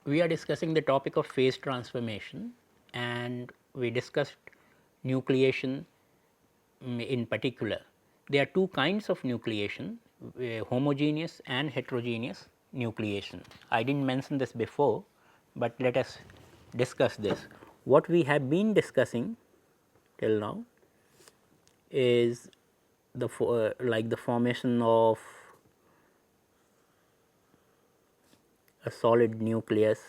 we are discussing the topic of phase transformation, and we discussed nucleation in particular. There are two kinds of nucleation, homogeneous and heterogeneous nucleation. I did not mention this before, but let us discuss this. What we have been discussing till now is the like the formation of a solid nucleus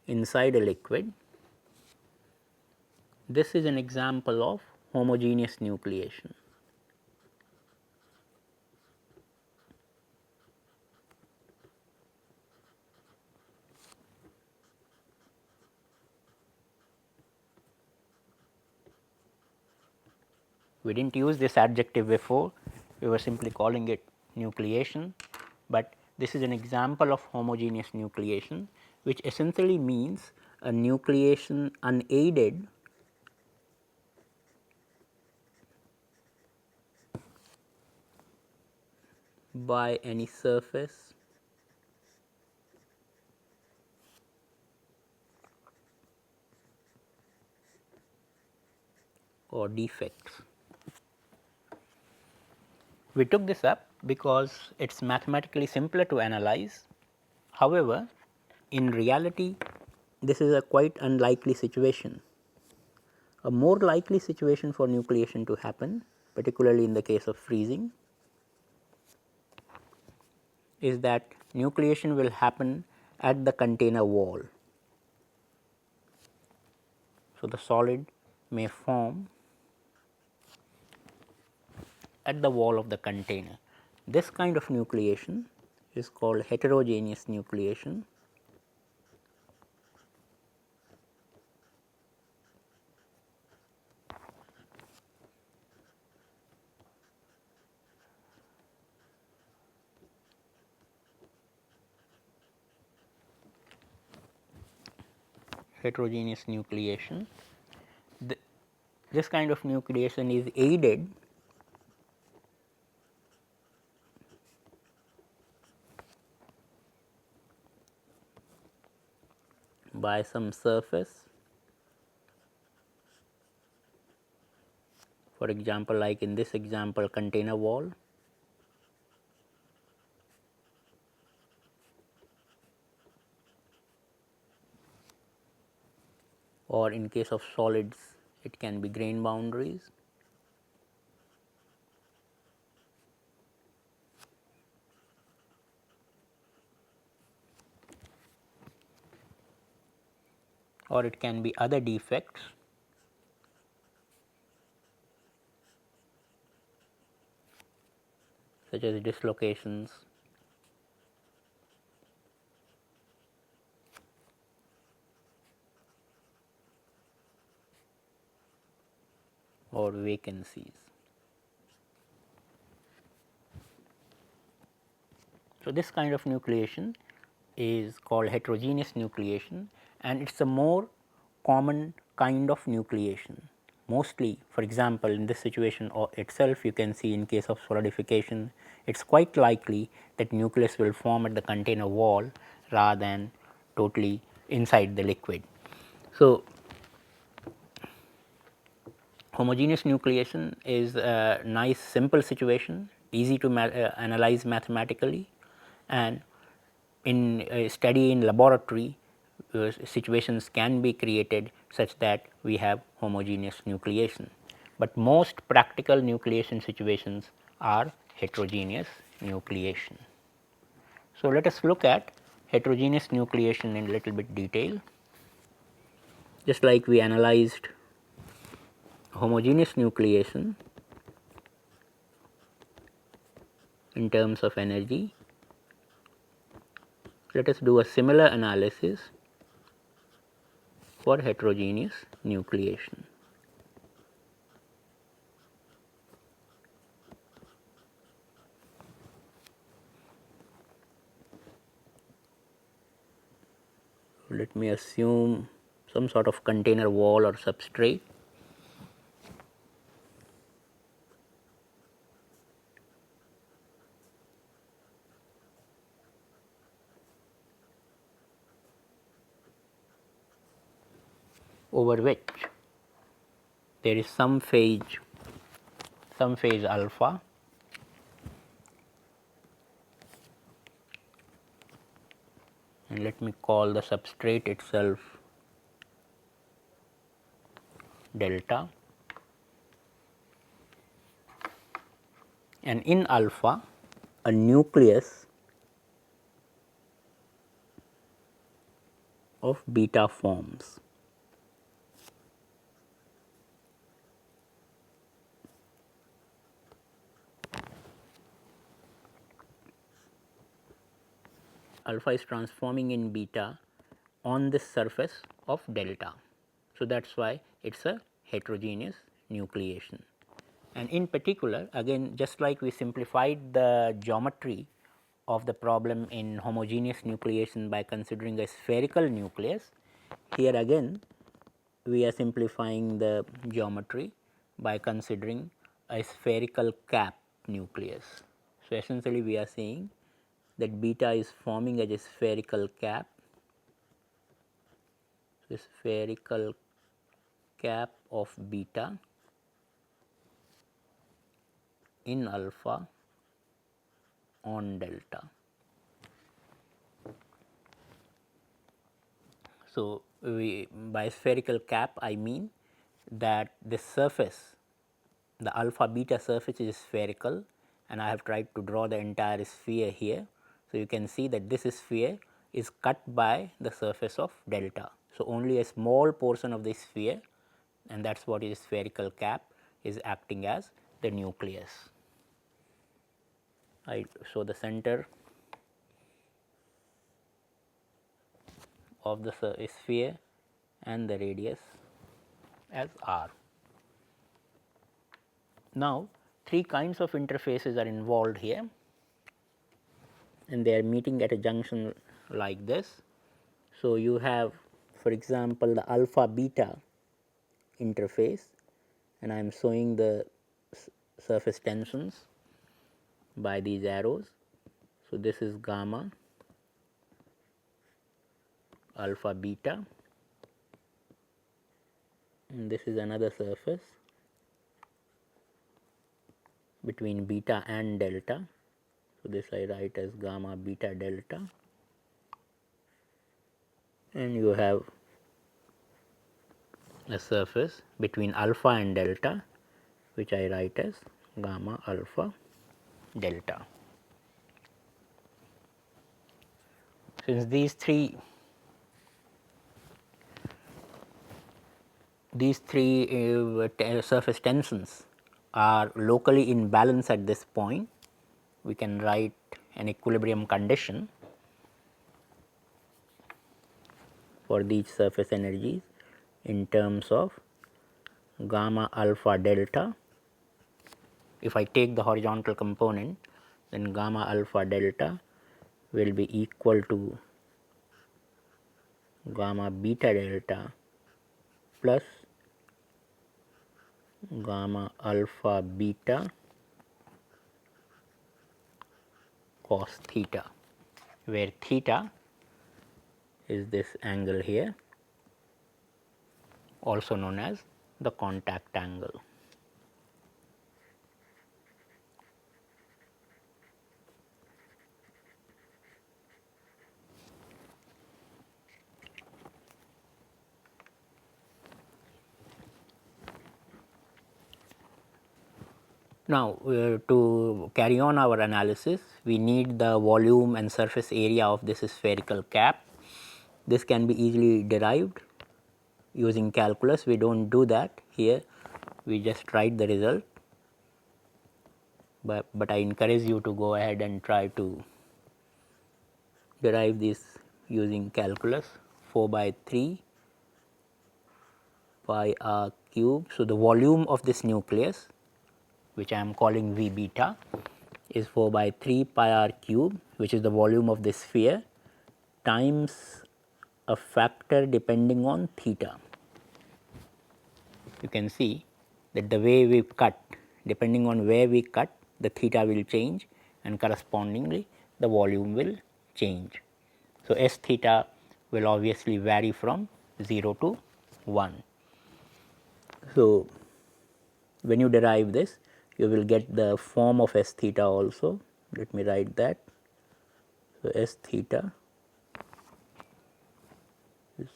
inside a liquid. This is an example of homogeneous nucleation. We did not use this adjective before, we were simply calling it nucleation, but this is an example of homogeneous nucleation, which essentially means a nucleation unaided by any surface or defects. We took this up because it is mathematically simpler to analyze. However, in reality this is a quite unlikely situation. A more likely situation for nucleation to happen, particularly in the case of freezing, is that nucleation will happen at the container wall. So, the solid may form at the wall of the container. This kind of nucleation is called heterogeneous nucleation. Heterogeneous nucleation. This kind of nucleation is aided by some surface, for example, like in this example container wall, or in case of solids it can be grain boundaries. Or it can be other defects such as dislocations or vacancies. So, this kind of nucleation is called heterogeneous nucleation, and it is a more common kind of nucleation. Mostly, for example, in this situation itself, you can see in case of solidification, it is quite likely that nucleus will form at the container wall rather than totally inside the liquid. So, homogeneous nucleation is a nice simple situation, easy to analyze mathematically, and in a study in laboratory situations can be created such that we have homogeneous nucleation, but most practical nucleation situations are heterogeneous nucleation. So, let us look at heterogeneous nucleation in little bit detail. Just like we analyzed homogeneous nucleation in terms of energy, let us do a similar analysis for heterogeneous nucleation. Let me assume some sort of container wall or substrate. over which there is some phase alpha and let me call the substrate itself delta, and in alpha a nucleus of beta forms. Alpha is transforming in beta on this surface of delta. So, that is why it is a heterogeneous nucleation. And in particular, again just like we simplified the geometry of the problem in homogeneous nucleation by considering a spherical nucleus, here again we are simplifying the geometry by considering a spherical cap nucleus. So, essentially we are saying that beta is forming as a spherical cap, so spherical cap of beta in alpha on delta. So, we by spherical cap I mean that the surface, the alpha beta surface is spherical, and I have tried to draw the entire sphere here. So, you can see that this sphere is cut by the surface of delta. So, only a small portion of the sphere, and that is what is spherical cap, is acting as the nucleus. So, the center of the sphere and the radius as r. Now, three kinds of interfaces are involved here, and they are meeting at a junction like this. So, you have for example, the alpha beta interface, and I am showing the surface tensions by these arrows. So, this is gamma, alpha beta, and this is another surface between beta and delta. So, this I write as gamma beta delta, and you have a surface between alpha and delta, which I write as gamma alpha delta. Since these three surface tensions are locally in balance at this point, we can write an equilibrium condition for these surface energies in terms of gamma alpha delta. If I take the horizontal component, then gamma alpha delta will be equal to gamma beta delta plus gamma alpha beta cos theta, where theta is this angle here, also known as the contact angle. Now, to carry on our analysis, we need the volume and surface area of this spherical cap. This can be easily derived using calculus. We do not do that here, we just write the result, but I encourage you to go ahead and try to derive this using calculus. 4 by 3 pi r cube. So, the volume of this nucleus, which I am calling V beta, is 4 by 3 pi r cube, which is the volume of the sphere, times a factor depending on theta. You can see that the way we cut, depending on where we cut, the theta will change, and correspondingly the volume will change. So, S theta will obviously vary from 0 to 1. So, when you derive this, you will get the form of S theta also. Let me write that. So, S theta is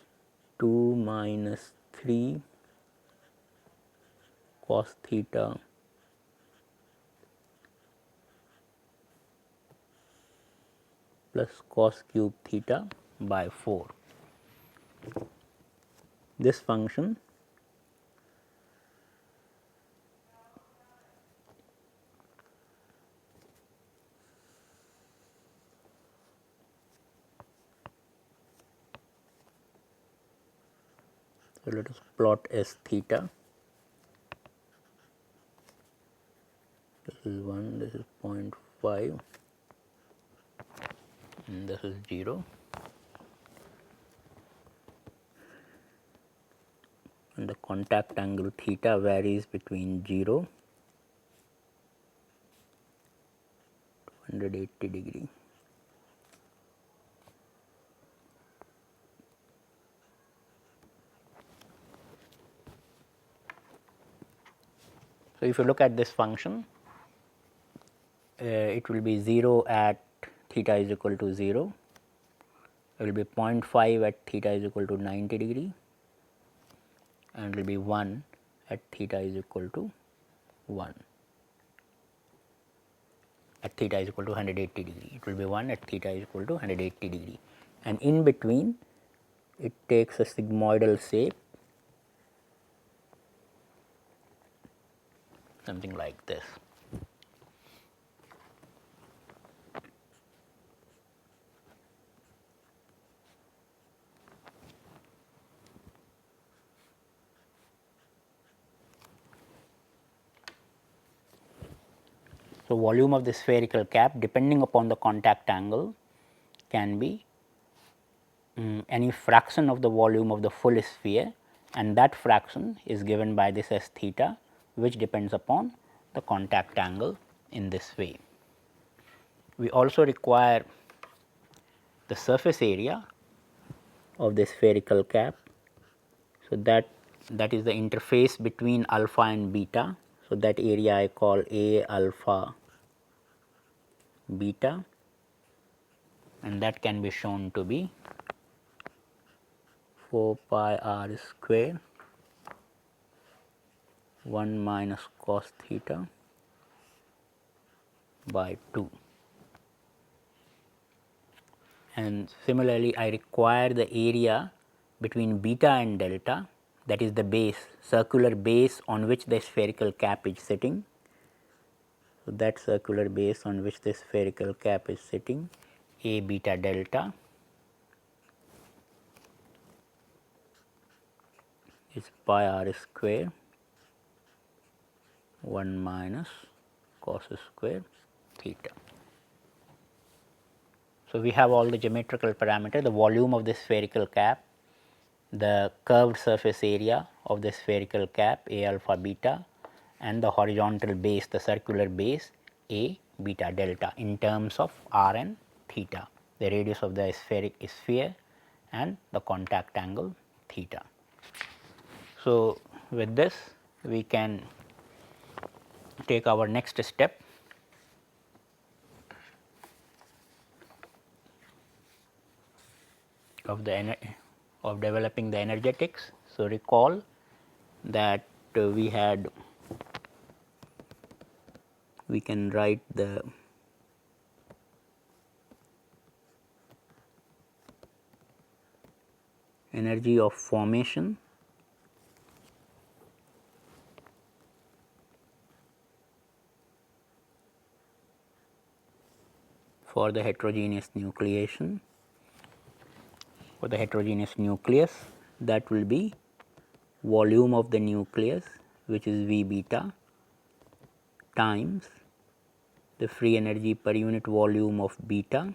2 minus 3 cos theta plus cos cube theta by 4. This function so let us plot S theta. This is 1, this is 0.5 and this is 0, and the contact angle theta varies between 0 to 180 degree. So, if you look at this function, it will be 0 at theta is equal to 0, it will be 0.5 at theta is equal to 90 degree, and it will be 1 at theta is equal to 1 at theta is equal to 180 degree. It will be 1 at theta is equal to 180 degree, and in between it takes a sigmoidal shape, something like this. So, volume of the spherical cap depending upon the contact angle can be any fraction of the volume of the full sphere, and that fraction is given by this S theta, which depends upon the contact angle in this way. We also require the surface area of the spherical cap. So, that is the interface between alpha and beta. So, that area I call A alpha beta, and that can be shown to be 4 pi r square 1 minus cos theta by 2. And similarly, I require the area between beta and delta, that is the base, circular base on which the spherical cap is sitting. So, that circular base on which the spherical cap is sitting, A beta delta, is pi r square 1 minus cos square theta. So, we have all the geometrical parameter, the volume of the spherical cap, the curved surface area of the spherical cap A alpha beta, and the horizontal base, the circular base A beta delta in terms of r and theta, the radius of the spheric sphere and the contact angle theta. So, with this we can take our next step of developing the energetics. So, recall that we can write the energy of formation for the heterogeneous nucleation, for the heterogeneous nucleus, that will be volume of the nucleus, which is V beta, times the free energy per unit volume of beta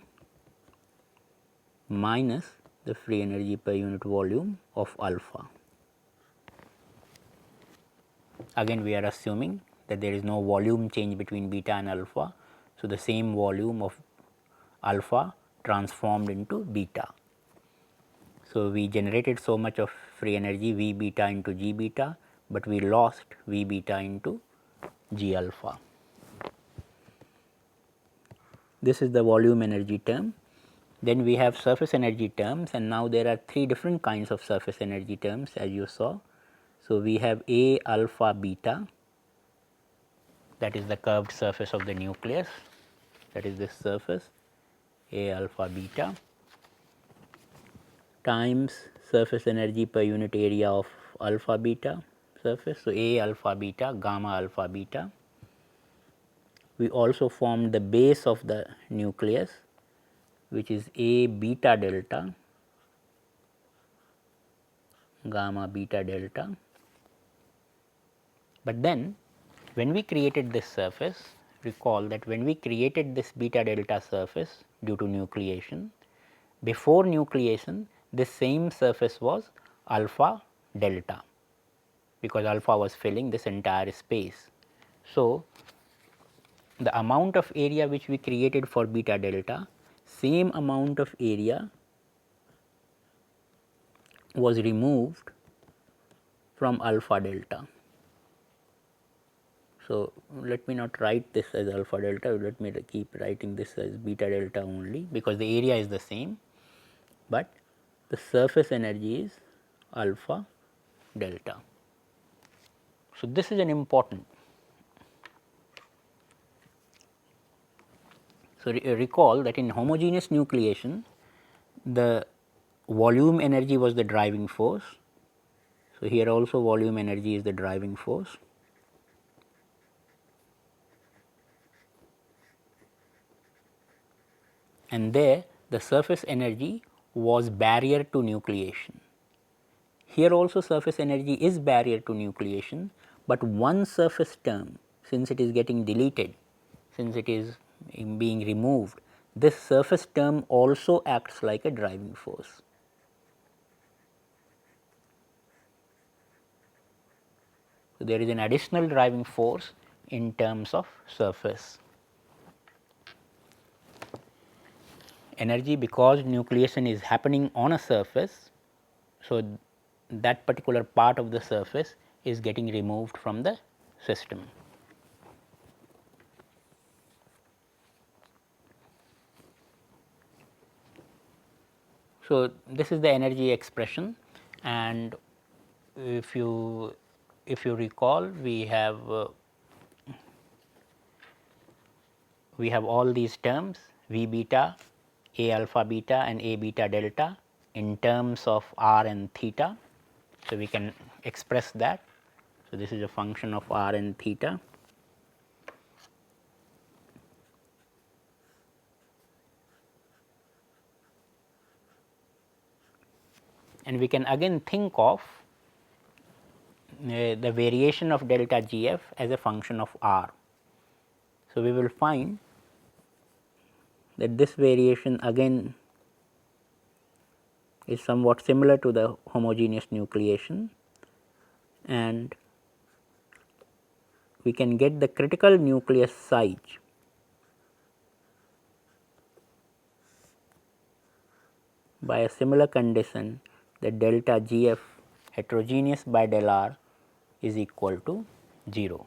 minus the free energy per unit volume of alpha. Again, we are assuming that there is no volume change between beta and alpha. So, the same volume of alpha transformed into beta. So, we generated so much of free energy V beta into G beta, but we lost V beta into G alpha. This is the volume energy term. Then we have surface energy terms, and now there are 3 different kinds of surface energy terms as you saw. So, we have A alpha beta, that is the curved surface of the nucleus, that is this surface A alpha beta, times surface energy per unit area of alpha beta surface. So, A alpha beta, gamma alpha beta. We also formed the base of the nucleus, which is A beta delta, gamma beta delta. But then when we created this surface, recall that when we created this beta delta surface due to nucleation, before nucleation this same surface was alpha delta, because alpha was filling this entire space. So, the amount of area which we created for beta delta, same amount of area was removed from alpha delta. So, let me not write this as alpha delta, let me keep writing this as beta delta only, because the area is the same, but the surface energy is alpha delta. So, this is an important. So, recall that in homogeneous nucleation the volume energy was the driving force. So, here also volume energy is the driving force. And there the surface energy was barrier to nucleation. Here also surface energy is barrier to nucleation, but one surface term, since it is getting deleted, since it is being removed, this surface term also acts like a driving force. So, there is an additional driving force in terms of surface energy, because nucleation is happening on a surface. So, that particular part of the surface is getting removed from the system. So, this is the energy expression, and if you recall, we have all these terms V beta, A alpha beta and A beta delta in terms of r and theta. So, we can express that. So, this is a function of r and theta. And we can again think of the variation of delta Gf as a function of r. So, we will find that this variation again is somewhat similar to the homogeneous nucleation, and we can get the critical nucleus size by a similar condition that delta Gf heterogeneous by del r is equal to 0.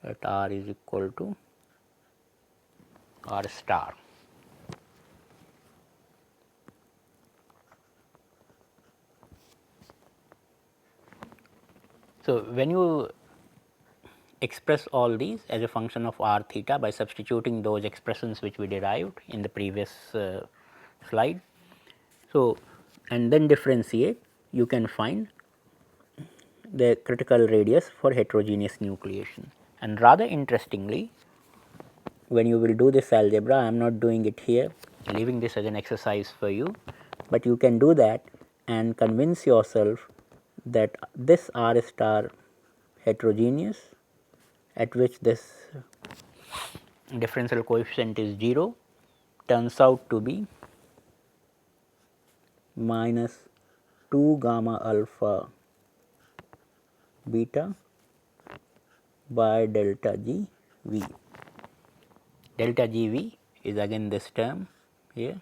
At r is equal to r star. So, when you express all these as a function of r theta by substituting those expressions which we derived in the previous slide. So, and then differentiate, you can find the critical radius for heterogeneous nucleation. And rather interestingly, when you will do this algebra, I am not doing it here, leaving this as an exercise for you, but you can do that and convince yourself that this r star heterogeneous, at which this differential coefficient is 0, turns out to be minus 2 gamma alpha beta by delta G V. Delta G V is again this term here,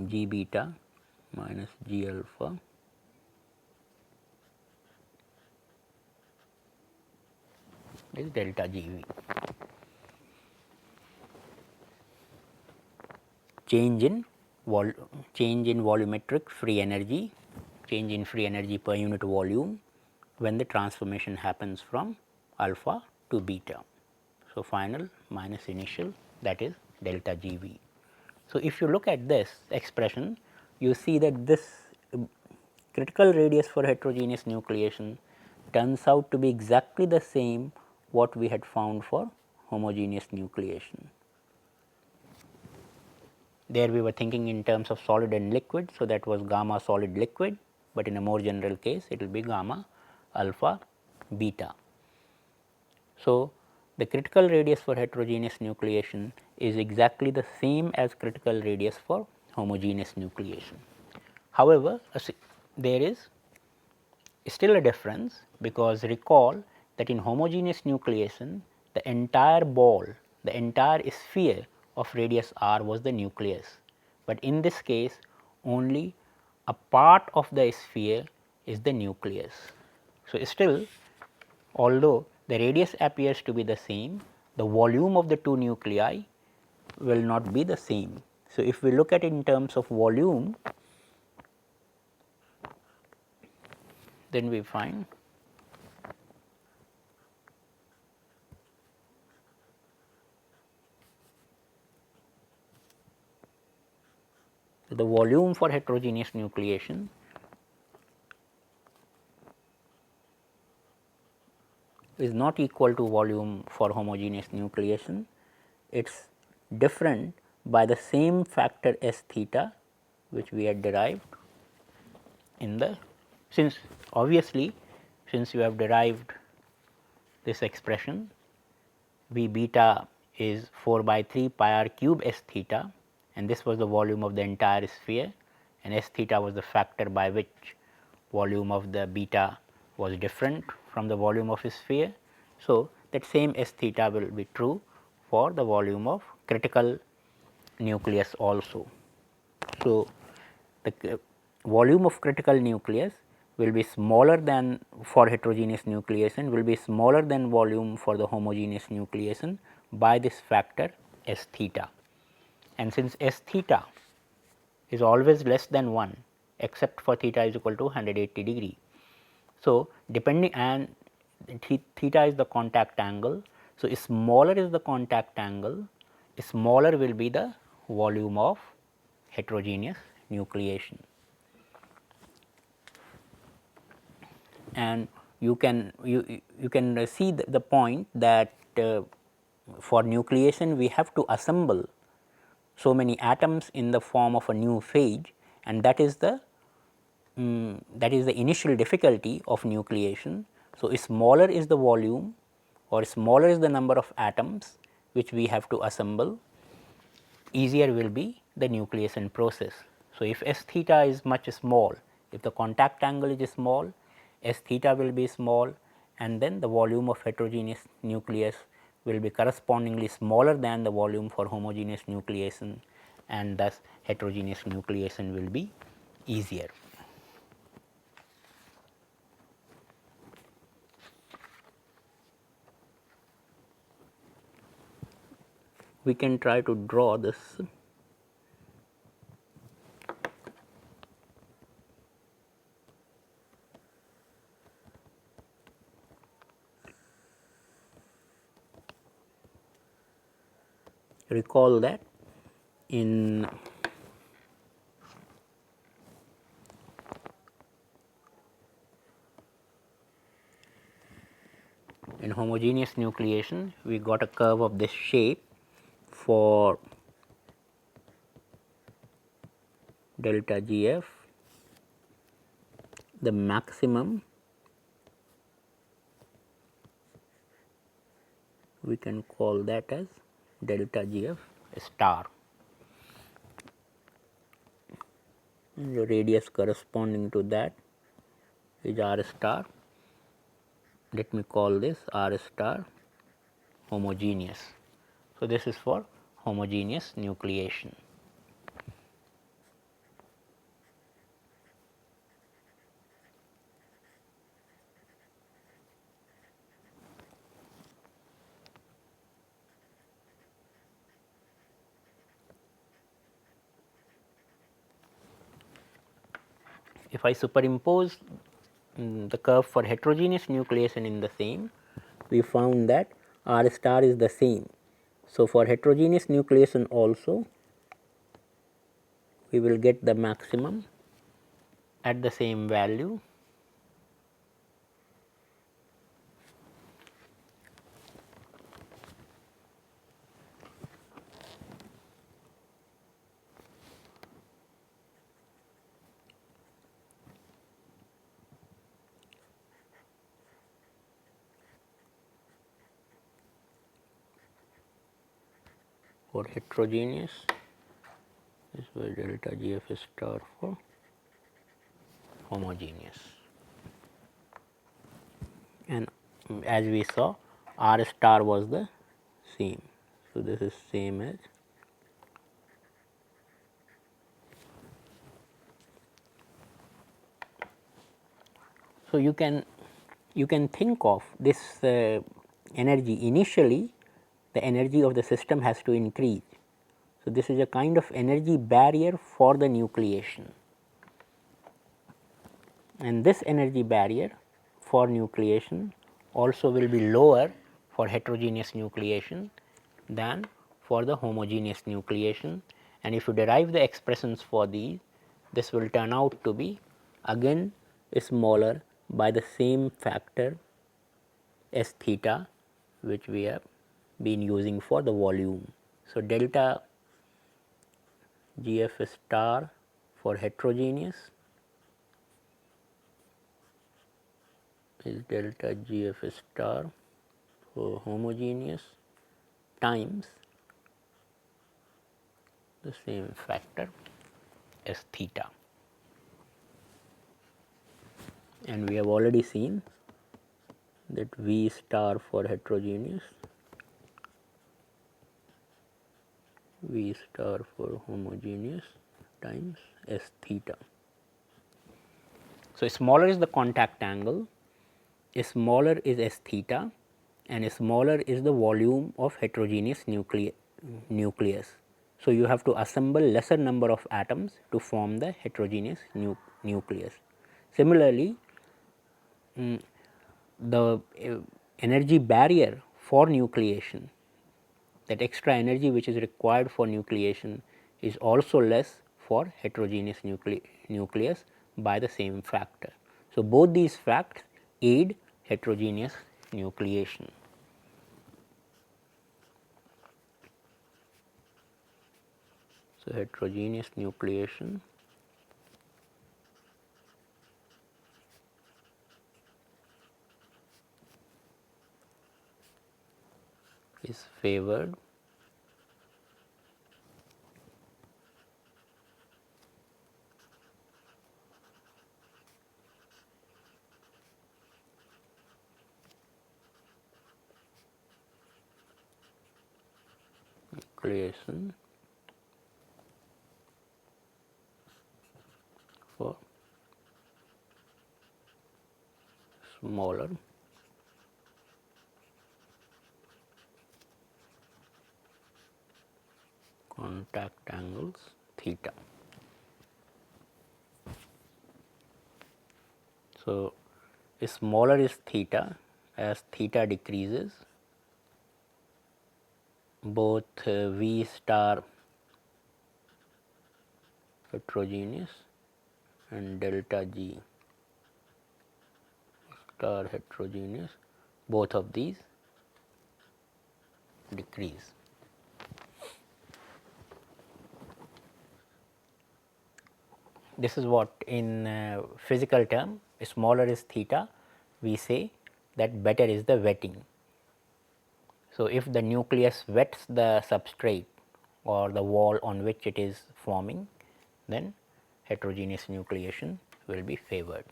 G beta minus G alpha is delta G V. Change in volumetric free energy, change in free energy per unit volume when the transformation happens from alpha to beta. So, final minus initial, that is delta G V. So, if you look at this expression, you see that this critical radius for heterogeneous nucleation turns out to be exactly the same what we had found for homogeneous nucleation. There we were thinking in terms of solid and liquid. So, that was gamma solid liquid, but in a more general case it will be gamma alpha beta. So, the critical radius for heterogeneous nucleation is exactly the same as critical radius for homogeneous nucleation. However, there is still a difference, because recall that in homogeneous nucleation the entire ball, the entire sphere of radius r was the nucleus, but in this case only a part of the sphere is the nucleus. So, still although the radius appears to be the same, the volume of the two nuclei will not be the same. So, if we look at it in terms of volume, then we find the volume for heterogeneous nucleation is not equal to volume for homogeneous nucleation. It is different by the same factor S theta which we had derived in the, since obviously since you have derived this expression V beta is 4 by 3 pi r cube S theta, and this was the volume of the entire sphere, and S theta was the factor by which volume of the beta was different from the volume of a sphere. So, that same S theta will be true for the volume of critical nucleus also. So, the volume of critical nucleus will be smaller than for heterogeneous nucleation, will be smaller than volume for the homogeneous nucleation by this factor S theta. And since S theta is always less than 1 except for theta is equal to 180 degree. So, depending, and theta is the contact angle. So, smaller is the contact angle, smaller will be the volume of heterogeneous nucleation. And you can see the point that for nucleation we have to assemble so many atoms in the form of a new phase, and that is the initial difficulty of nucleation. So, smaller is the volume or smaller is the number of atoms which we have to assemble, easier will be the nucleation process. So, if S theta is much small, if the contact angle is small, S theta will be small, and then the volume of heterogeneous nucleus will be correspondingly smaller than the volume for homogeneous nucleation, and thus heterogeneous nucleation will be easier. We can try to draw this. Recall that in homogeneous nucleation we got a curve of this shape for delta GF. The maximum we can call that as delta GF star, and the radius corresponding to that is r star. Let me call this r star homogeneous. So, this is for homogeneous nucleation. if I superimpose the curve for heterogeneous nucleation in the same, we found that R star is the same. So, for heterogeneous nucleation also we will get the maximum at the same value. For heterogeneous, this was delta GF star for homogeneous, and as we saw R star was the same. So, this is same as so you can think of this energy. Initially the energy of the system has to increase. So, this is a kind of energy barrier for the nucleation, and this energy barrier for nucleation also will be lower for heterogeneous nucleation than for the homogeneous nucleation, and if you derive the expressions for these, this will turn out to be again smaller by the same factor S theta which we have been using for the volume. So, delta GF star for heterogeneous is delta GF star for homogeneous times the same factor S theta, and we have already seen that V star for heterogeneous, V star for homogeneous times S theta. So, smaller is the contact angle, smaller is S theta, and smaller is the volume of heterogeneous nucleus. So, you have to assemble lesser number of atoms to form the heterogeneous nucleus. Similarly, the energy barrier for nucleation, that extra energy which is required for nucleation, is also less for heterogeneous nucleus by the same factor. So, both these facts aid heterogeneous nucleation. So, heterogeneous nucleation is favored nucleation for smaller contact angles theta. So, smaller is theta. As theta decreases, both V star heterogeneous and delta G star heterogeneous, both of these decrease. This is what in physical term, smaller is theta, we say that better is the wetting. So, if the nucleus wets the substrate or the wall on which it is forming, then heterogeneous nucleation will be favored.